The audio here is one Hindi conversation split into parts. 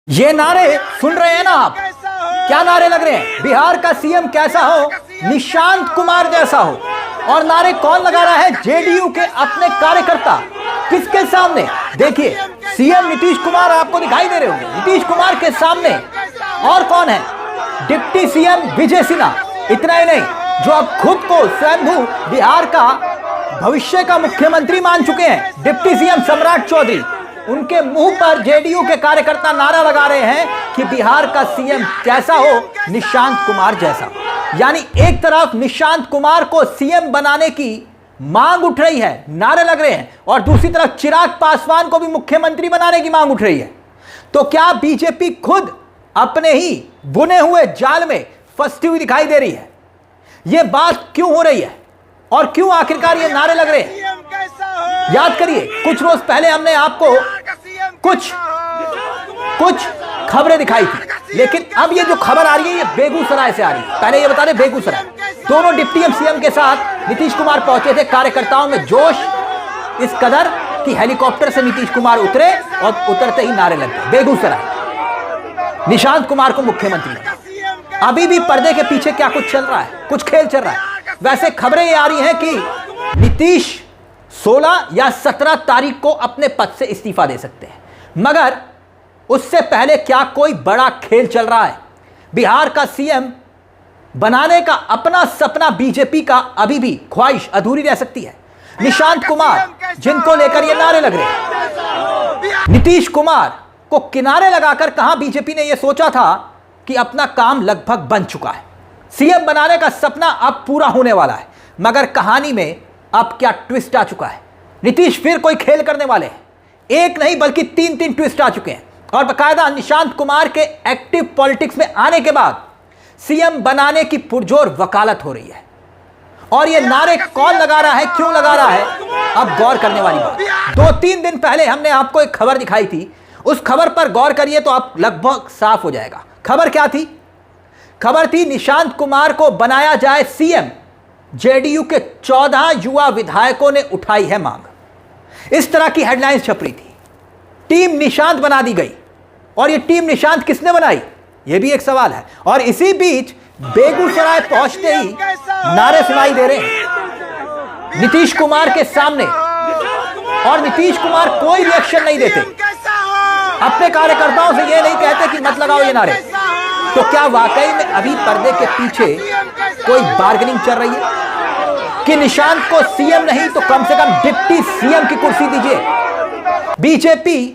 ये नारे सुन रहे हैं ना आप? क्या नारे लग रहे हैं? बिहार का सीएम कैसा हो, निशांत कुमार जैसा हो। और नारे कौन लगा रहा है? जेडीयू के अपने कार्यकर्ता। किसके सामने? देखिए, सीएम नीतीश कुमार आपको दिखाई दे रहे होंगे। नीतीश कुमार के सामने और कौन है? Deputy CM Vijay Sinha. इतना ही नहीं, जो अब खुद को स्वयंभू बिहार का भविष्य का मुख्यमंत्री मान चुके हैं, डिप्टी सीएम सम्राट चौधरी। उनके मुंह पर जेडीयू के कार्यकर्ता नारा लगा रहे हैं कि बिहार का सीएम कैसा हो, निशांत कुमार जैसा। यानी एक तरफ निशांत कुमार को सीएम बनाने की मांग उठ रही है, नारे लग रहे हैं, और दूसरी तरफ चिराग पासवान को भी मुख्यमंत्री बनाने की मांग उठ रही है। तो क्या बीजेपी खुद अपने ही बुने हुए जाल में फंसती हुई दिखाई दे रही है? यह बात क्यों हो रही है और क्यों आखिरकार ये नारे लग रहे हैं? याद करिए, कुछ रोज पहले हमने आपको कुछ खबरें दिखाई थी, लेकिन अब ये जो खबर आ रही है ये बेगूसराय से आ रही है। पहले ये बता दें, बेगूसराय दोनों डिप्टी सीएम के साथ नीतीश कुमार पहुंचे थे। कार्यकर्ताओं में जोश इस कदर कि हेलीकॉप्टर से नीतीश कुमार उतरे और उतरते ही नारे लग गए। बेगूसराय निशांत कुमार को मुख्यमंत्री। अभी भी पर्दे के पीछे क्या कुछ चल रहा है, कुछ खेल चल रहा है। वैसे खबरें ये आ रही हैं कि नीतीश 16 या 17 तारीख को अपने पद से इस्तीफा दे सकते हैं, मगर उससे पहले क्या कोई बड़ा खेल चल रहा है? बिहार का सीएम बनाने का अपना सपना बीजेपी का अभी भी ख्वाहिश अधूरी रह सकती है। निशांत कुमार जिनको लेकर ये नारे लग रहे हैं, नीतीश कुमार को किनारे लगाकर कहां बीजेपी ने यह सोचा था कि अपना काम लगभग बन चुका है, सीएम बनाने का सपना अब पूरा होने वाला है, मगर कहानी में अब क्या ट्विस्ट आ चुका है? नीतीश फिर कोई खेल करने वाले हैं। एक नहीं बल्कि 3 ट्विस्ट आ चुके हैं, और बकायदा निशांत कुमार के एक्टिव पॉलिटिक्स में आने के बाद सीएम बनाने की पुरजोर वकालत हो रही है। और ये नारे कौन लगा रहा है, क्यों लगा रहा है, अब गौर करने वाली बात। 2-3 दिन पहले हमने आपको एक खबर दिखाई थी, उस खबर पर गौर करिए तो आप लगभग साफ हो जाएगा। खबर क्या थी? खबर थी निशांत कुमार को बनाया जाए सीएम। जेडीयू के 14 युवा विधायकों ने उठाई है मांग। इस तरह की हेडलाइंस छप रही थी। टीम निशांत बना दी गई, और यह टीम निशांत किसने बनाई, यह भी एक सवाल है। और इसी बीच बेगूसराय पहुंचते ही नारे सुनाई दे रहे हैं नीतीश कुमार के सामने, और नीतीश कुमार कोई रिएक्शन नहीं देते, अपने कार्यकर्ताओं से यह नहीं कहते कि मत लगाओ ये नारे। तो क्या वाकई में अभी पर्दे के पीछे कोई बार्गेनिंग चल रही है कि निशांत को सीएम नहीं तो कम से कम डिप्टी सीएम की कुर्सी दीजिए? बीजेपी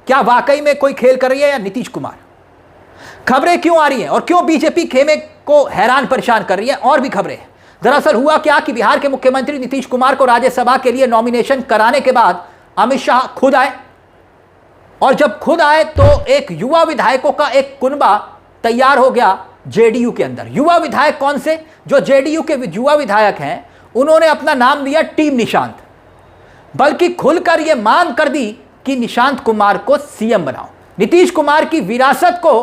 क्या वाकई में कोई खेल कर रही है या नीतीश कुमार? खबरें क्यों आ रही हैं और क्यों बीजेपी खेमे को हैरान परेशान कर रही है? और भी खबरें हैं। दरअसल हुआ क्या कि बिहार के मुख्यमंत्री नीतीश कुमार को राज्यसभा के लिए नॉमिनेशन कराने के बाद अमित शाह खुद आए, और जब खुद आए तो एक युवा विधायकों का एक कुनबा तैयार हो गया जेडीयू के अंदर। युवा विधायक कौन से? जो जेडीयू के युवा विधायक हैं, उन्होंने अपना नाम दिया टीम निशांत, बल्कि खुलकर यह मांग कर दी कि निशांत कुमार को सीएम बनाओ, नीतीश कुमार की विरासत को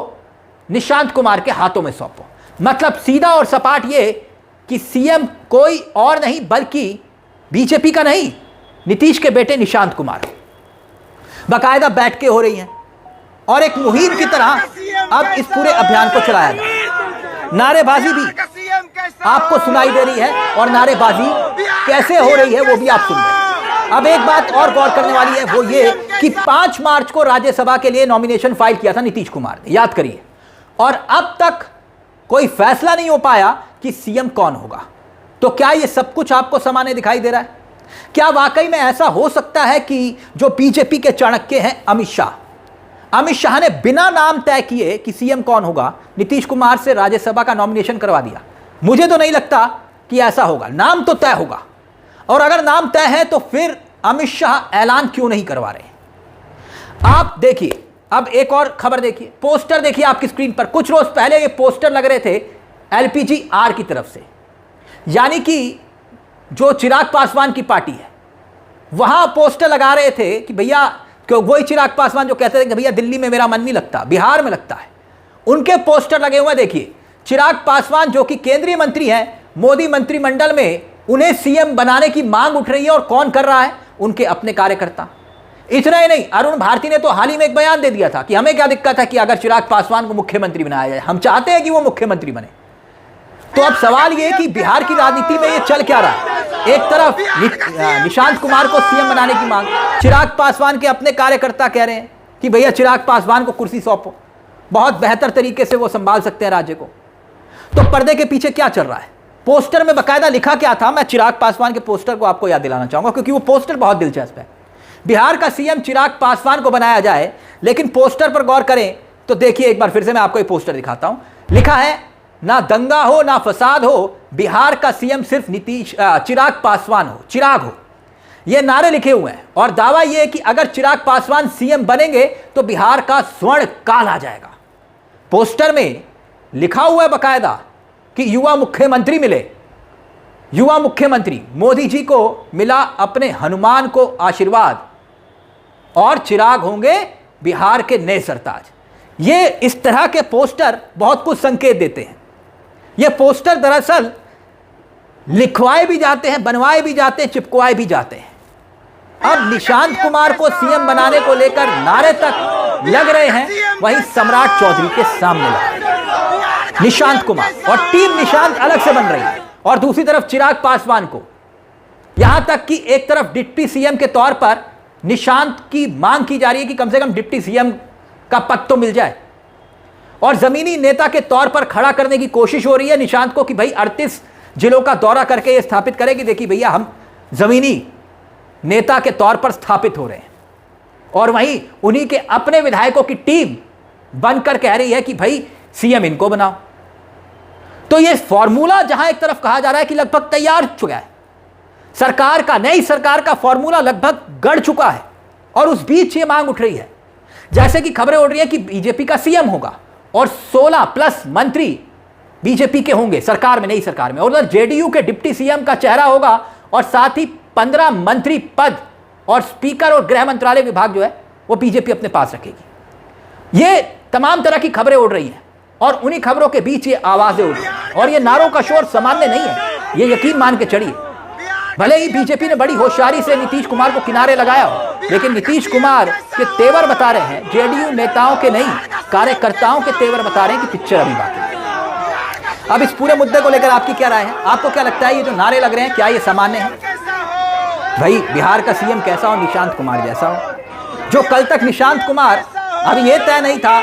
निशांत कुमार के हाथों में सौंपो। मतलब सीधा और सपाट ये कि सीएम कोई और नहीं बल्कि बीजेपी का नहीं, नीतीश के बेटे निशांत कुमार। बाकायदा बैठकें हो रही हैं और एक मुहिम की तरह अब इस पूरे अभियान को चलाया गया। नारेबाजी भी आपको सुनाई दे रही है, और नारेबाजी कैसे हो रही है वो भी आप सुन रहे हैं। अब एक बात और गौर करने वाली है, वो ये कि 5 मार्च को राज्यसभा के लिए नॉमिनेशन फाइल किया था नीतीश कुमार ने, याद करिए, और अब तक कोई फैसला नहीं हो पाया कि सीएम कौन होगा। तो क्या ये सब कुछ आपको सामान्य दिखाई दे रहा है? क्या वाकई में ऐसा हो सकता है कि जो बीजेपी के चाणक्य हैं अमित शाह ने बिना नाम तय किए कि सीएम कौन होगा, नीतीश कुमार से राज्यसभा का नॉमिनेशन करवा दिया? मुझे तो नहीं लगता कि ऐसा होगा। नाम तो तय होगा, और अगर नाम तय है तो फिर अमित शाह ऐलान क्यों नहीं करवा रहे? आप देखिए, अब एक और खबर देखिए, पोस्टर देखिए आपकी स्क्रीन पर। कुछ रोज पहले ये पोस्टर लग रहे थे एलपीजीआर की तरफ से, यानी कि जो चिराग पासवान की पार्टी है, वहां पोस्टर लगा रहे थे कि भैया, क्यों वही चिराग पासवान जो कहते थे कि भैया दिल्ली में मेरा मन नहीं लगता, बिहार में लगता है, उनके पोस्टर लगे हुए। देखिए, चिराग पासवान जो कि केंद्रीय मंत्री हैं, मोदी मंत्रिमंडल में उन्हें सीएम बनाने की मांग उठ रही है, और कौन कर रहा है? उनके अपने कार्यकर्ता। इतना ही नहीं, अरुण भारती ने तो हाल ही में एक बयान दे दिया था कि हमें क्या दिक्कत है कि अगर चिराग पासवान को मुख्यमंत्री बनाया जाए, हम चाहते हैं कि वो मुख्यमंत्री बने। तो अब सवाल ये कि बिहार की राजनीति में ये चल क्या रहा है। एक तरफ निशांत कुमार को सीएम बनाने की मांग, चिराग पासवान के अपने कार्यकर्ता कह रहे हैं कि भैया चिराग पासवान को कुर्सी सौंपो, बहुत बेहतर तरीके से वो संभाल सकते हैं राज्य को। तो पर्दे के पीछे क्या चल रहा है? पोस्टर में बकायदा लिखा क्या था, मैं चिराग पासवान के पोस्टर को आपको याद दिलाना चाहूंगा क्योंकि वो पोस्टर बहुत दिलचस्प है। बिहार का सीएम चिराग पासवान को बनाया जाए, लेकिन पोस्टर पर गौर करें तो देखिए, एक बार फिर से मैं आपको ये पोस्टर दिखाता हूं। लिखा है ना दंगा हो ना फसाद हो, बिहार का सीएम सिर्फ चिराग पासवान हो, चिराग हो, ये नारे लिखे हुए हैं। और दावा यह है कि अगर चिराग पासवान सीएम बनेंगे तो बिहार का स्वर्ण काल आ जाएगा। पोस्टर में लिखा हुआ है बकायदा कि युवा मुख्यमंत्री मिले, युवा मुख्यमंत्री मोदी जी को मिला अपने हनुमान को आशीर्वाद, और चिराग होंगे बिहार के नए सरताज। ये इस तरह के पोस्टर बहुत कुछ संकेत देते हैं। ये पोस्टर दरअसल लिखवाए भी जाते हैं, बनवाए भी जाते हैं, चिपकवाए भी जाते हैं। अब निशांत कुमार को सीएम बनाने को लेकर नारे तक लग रहे हैं, वहीं सम्राट चौधरी के सामने लग निशांत कुमार और टीम निशांत अलग से बन रही है, और दूसरी तरफ चिराग पासवान को, यहां तक कि एक तरफ डिप्टी सीएम के तौर पर निशांत की मांग की जा रही है कि कम से कम डिप्टी सीएम का पद तो मिल जाए, और जमीनी नेता के तौर पर खड़ा करने की कोशिश हो रही है निशांत को कि भाई 38 जिलों का दौरा करके ये स्थापित करें कि देखिए भैया हम जमीनी नेता के तौर पर स्थापित हो रहे हैं। और वहीं उन्हीं के अपने विधायकों की टीम बनकर कह रही है कि भाई सीएम इनको बनाओ। तो ये फॉर्मूला जहां एक तरफ कहा जा रहा है कि लगभग तैयार हो चुका है, सरकार का, नई सरकार का फॉर्मूला लगभग गढ़ चुका है, और उस बीच ये मांग उठ रही है, जैसे कि खबरें उड़ रही है कि बीजेपी का सीएम होगा और 16 प्लस मंत्री बीजेपी के होंगे सरकार में, नई सरकार में, और उधर जेडीयू के डिप्टी सीएम का चेहरा होगा, और साथ ही 15 मंत्री पद और स्पीकर और गृह मंत्रालय विभाग जो है वो बीजेपी अपने पास रखेगी। ये तमाम तरह की खबरें उड़ रही हैं, और उन्हीं खबरों के बीच ये आवाजें उड़ रही हैं, और ये नारों का शोर सामान्य नहीं है, ये यकीन मान के चढ़िए। भले ही बीजेपी ने बड़ी होशियारी से नीतीश कुमार को किनारे लगाया हो, लेकिन नीतीश कुमार के तेवर बता रहे हैं, जेडीयू नेताओं के नहीं, कार्यकर्ताओं के तेवर बता रहे हैं कि पिक्चर अभी बाकी है। अब इस पूरे मुद्दे को लेकर आपकी क्या राय है? आपको क्या लगता है ये जो नारे लग रहे हैं, क्या ये सामान्य है? भाई बिहार का सीएम कैसा हो? निशांत कुमार जैसा हो। जो कल तक निशांत कुमार, अभी ये तय नहीं था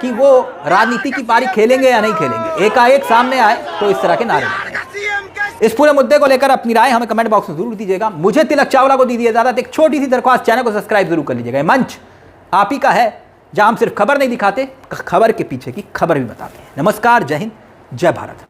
कि वो राजनीति की पारी खेलेंगे या नहीं खेलेंगे, एकाएक सामने आए तो इस तरह के नारे लग रहे हैं। इस पूरे मुद्दे को लेकर अपनी राय हमें कमेंट बॉक्स में जरूर दीजिएगा। मुझे तिलक चावला को दीजिए इजाजत। एक छोटी सी दरख्वास्त, चैनल को सब्सक्राइब जरूर कर लीजिएगा। मंच आप ही का है जहां हम सिर्फ खबर नहीं दिखाते, खबर के पीछे की खबर भी बताते हैं। नमस्कार, जय हिंद, जय भारत।